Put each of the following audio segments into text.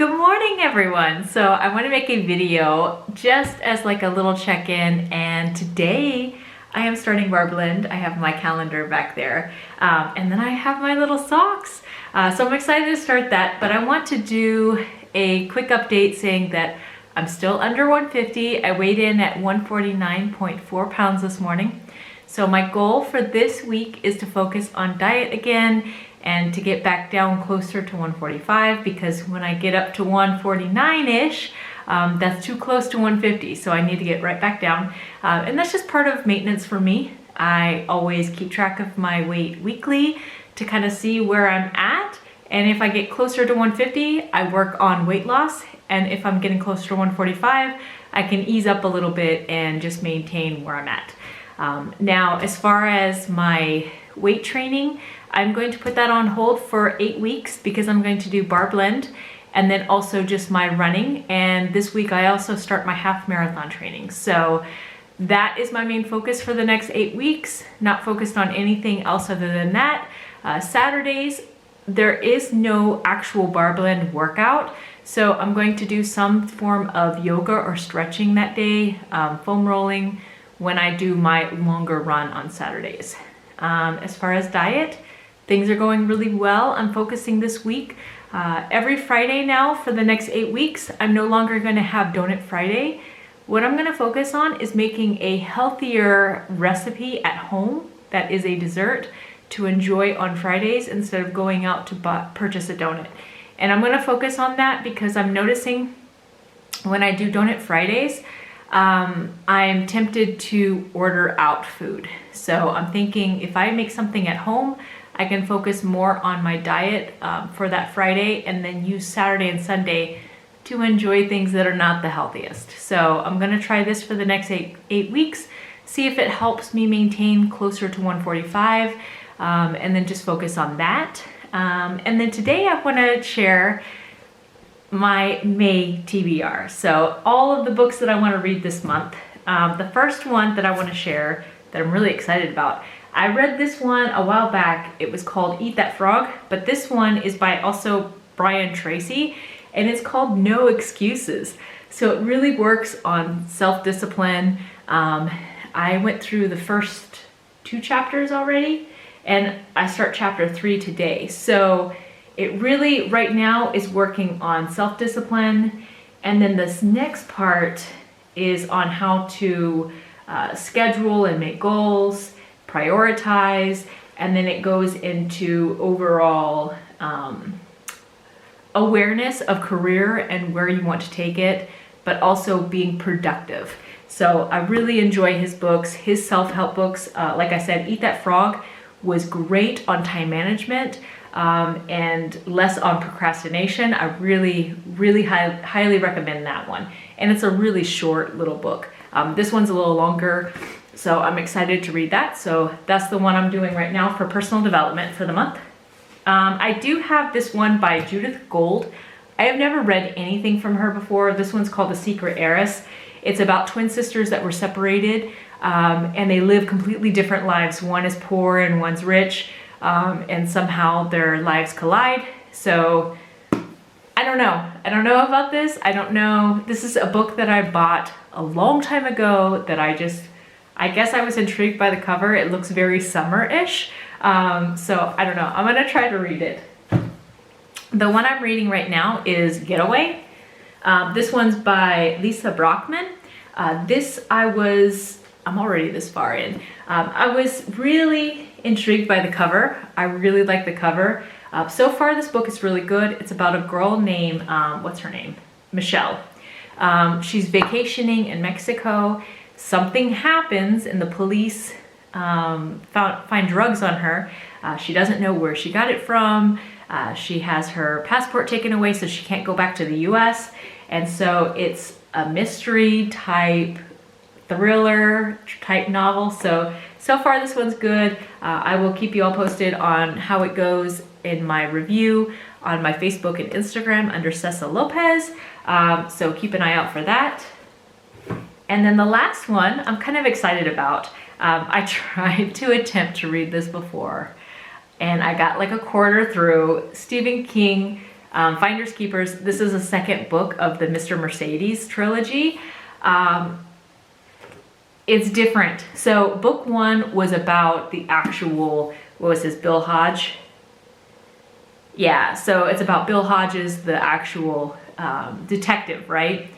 Good morning, everyone. So I want to make a video just as like a little check-in, and today I am starting Bar Blend. I have my calendar back there, and then I have my little socks. So I'm excited to start that, but I want to do a quick update saying that I'm still under 150. I weighed in at 149.4 pounds this morning. So my goal for this week is to focus on diet again and to get back down closer to 145, because when I get up to 149-ish, that's too close to 150, so I need to get right back down. And that's just part of maintenance for me. I always keep track of my weight weekly to kind of see where I'm at, and if I get closer to 150, I work on weight loss, and if I'm getting closer to 145, I can ease up a little bit and just maintain where I'm at. Now, as far as my weight training, I'm going to put that on hold for 8 weeks because I'm going to do Bar Blend and then also just my running. And this week I also start my half marathon training. So that is my main focus for the next 8 weeks, not focused on anything else other than that. Saturdays, there is no actual Bar Blend workout. So I'm going to do some form of yoga or stretching that day, foam rolling, when I do my longer run on Saturdays. As far as diet, things are going really well. I'm focusing this week. Every Friday now for the next 8 weeks, I'm no longer gonna have Donut Friday. What I'm gonna focus on is making a healthier recipe at home that is a dessert to enjoy on Fridays instead of going out to purchase a donut. And I'm gonna focus on that because I'm noticing when I do Donut Fridays, I'm tempted to order out food. So I'm thinking if I make something at home, I can focus more on my diet for that Friday and then use Saturday and Sunday to enjoy things that are not the healthiest. So I'm gonna try this for the next eight weeks, see if it helps me maintain closer to 145, and then just focus on that. And then today I wanna share my May TBR. So all of the books that I wanna read this month. The first one that I wanna share that I'm really excited about, I read this one a while back. It was called Eat That Frog, but this one is by also Brian Tracy, and it's called No Excuses. So it really works on self-discipline. I went through the first 2 chapters already, and I start chapter 3 today. So it really, right now, is working on self-discipline, and then this next part is on how to schedule and make goals, prioritize, and then it goes into overall awareness of career and where you want to take it, but also being productive. So I really enjoy his books, his self-help books. Like I said, Eat That Frog was great on time management and less on procrastination. I really highly recommend that one. And it's a really short little book. This one's a little longer, so I'm excited to read that. So that's the one I'm doing right now for personal development for the month. I do have this one by Judith Gold. I have never read anything from her before. This one's called The Secret Eros. It's about twin sisters that were separated, and they live completely different lives. One is poor and one's rich, and somehow their lives collide. So I don't know. I don't know about this. I don't know. This is a book that I bought a long time ago that I guess I was intrigued by the cover. It looks very summer-ish. So I don't know. I'm gonna try to read it. The one I'm reading right now is Getaway. This one's by Lisa Brockman. I'm already this far in. I was really intrigued by the cover. I really like the cover. So far this book is really good. It's about a girl named, what's her name? Michelle. She's vacationing in Mexico. Something happens and the police find drugs on her. She doesn't know where she got it from. She has her passport taken away, so she can't go back to the US. And so it's a mystery type, thriller type novel. So far this one's good. I will keep you all posted on how it goes in my review on my Facebook and Instagram under Cessa Lopez. So keep an eye out for that. And then the last one I'm kind of excited about. I tried to attempt to read this before and I got like a quarter through. Stephen King Finders Keepers, this is the second book of the Mr. Mercedes trilogy. It's different. So book one was about the actual, what was his, Bill Hodge? Yeah, so it's about Bill Hodges, the actual detective, right?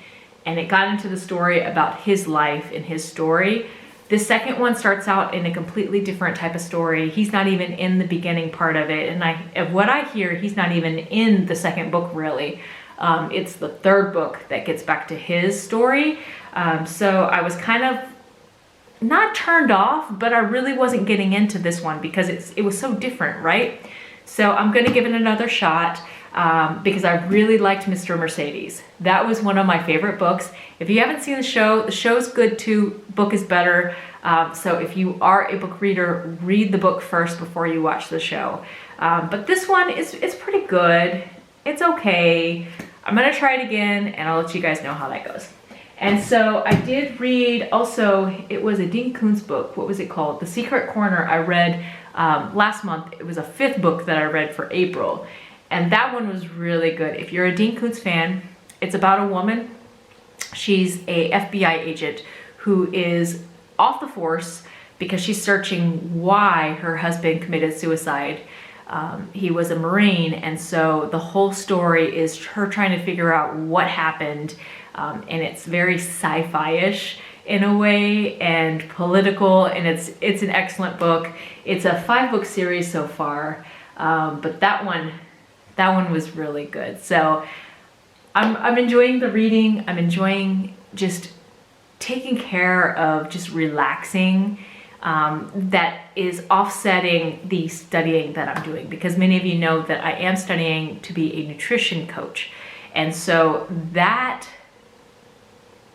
And it got into the story about his life and his story. The second one starts out in a completely different type of story. He's not even in the beginning part of it. And of what I hear, he's not even in the second book, really. It's the third book that gets back to his story. So I was kind of not turned off, but I really wasn't getting into this one because it was so different, right? So I'm going to give it another shot because I really liked Mr. Mercedes. That was one of my favorite books. If you haven't seen the show's good too. Book is better. So if you are a book reader, read the book first before you watch the show. But this one is pretty good. It's okay. I'm going to try it again and I'll let you guys know how that goes. And so I did read also, it was a Dean Koontz book. What was it called? The Secret Corner. I read last month. It was a fifth book that I read for April. And that one was really good. If you're a Dean Koontz fan, it's about a woman. She's a FBI agent who is off the force because she's searching why her husband committed suicide. He was a Marine, and so the whole story is her trying to figure out what happened. And it's very sci-fi-ish in a way and political, and it's an excellent book. It's a 5-book series so far, but that one was really good. So I'm enjoying the reading. I'm enjoying just taking care of just relaxing. That is offsetting the studying that I'm doing, because many of you know that I am studying to be a nutrition coach, and so that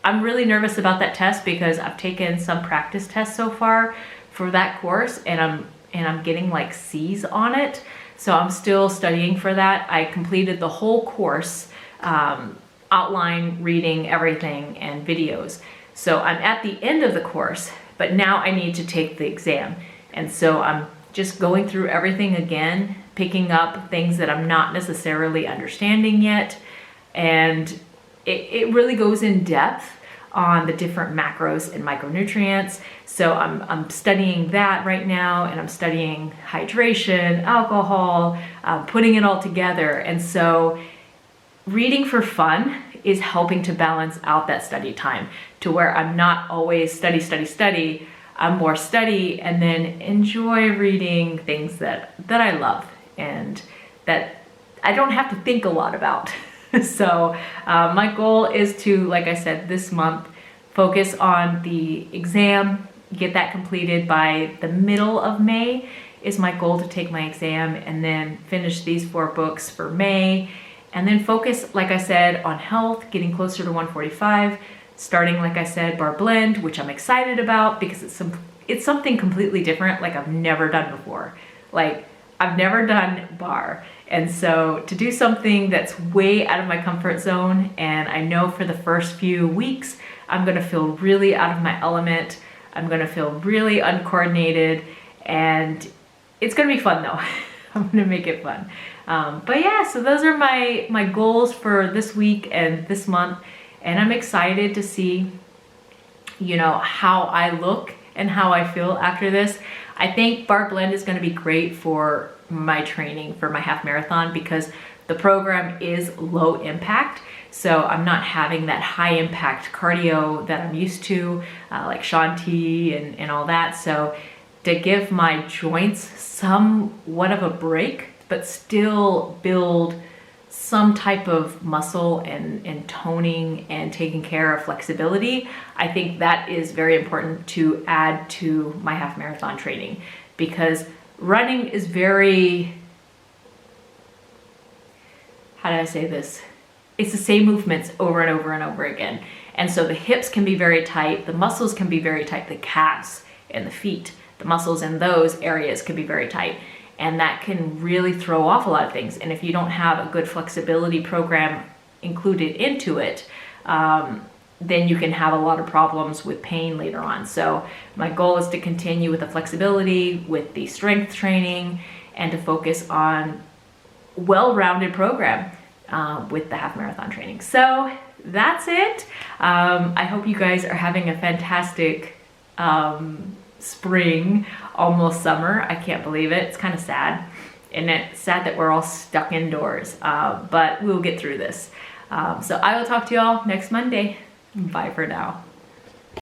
I'm really nervous about that test because I've taken some practice tests so far for that course, and I'm getting like C's on it. So I'm still studying for that. I completed the whole course, outline, reading, everything, and videos. So I'm at the end of the course, but now I need to take the exam. And so I'm just going through everything again, picking up things that I'm not necessarily understanding yet. And it really goes in depth on the different macros and micronutrients. So I'm studying that right now, and I'm studying hydration, alcohol, putting it all together. And so reading for fun is helping to balance out that study time to where I'm not always study. I'm more study and then enjoy reading things that I love and that I don't have to think a lot about. So my goal is to, like I said, this month, focus on the exam, get that completed by the middle of May is my goal, to take my exam and then finish these 4 books for May. And then focus, like I said, on health, getting closer to 145, starting, like I said, Bar Blend, which I'm excited about because it's something completely different, like I've never done before. Like, I've never done bar. And so to do something that's way out of my comfort zone, and I know for the first few weeks, I'm gonna feel really out of my element. I'm gonna feel really uncoordinated, and it's gonna be fun though. I'm gonna make it fun. But yeah, so those are my goals for this week and this month. And I'm excited to see, how I look and how I feel after this. I think Bar Blend is going to be great for my training for my half marathon because the program is low impact. So I'm not having that high impact cardio that I'm used to, like Shanti and all that. So to give my joints somewhat of a break, but still build some type of muscle and toning and taking care of flexibility, I think that is very important to add to my half marathon training, because running is very, how do I say this? It's the same movements over and over and over again. And so the hips can be very tight, the muscles can be very tight, the calves and the feet, the muscles in those areas can be very tight. And that can really throw off a lot of things. And if you don't have a good flexibility program included into it, then you can have a lot of problems with pain later on. So my goal is to continue with the flexibility, with the strength training, and to focus on well-rounded program with the half marathon training. So that's it. I hope you guys are having a fantastic spring, almost summer. I can't believe it. It's kind of sad. And it's sad that we're all stuck indoors, but we'll get through this. So I will talk to y'all next Monday. Bye for now.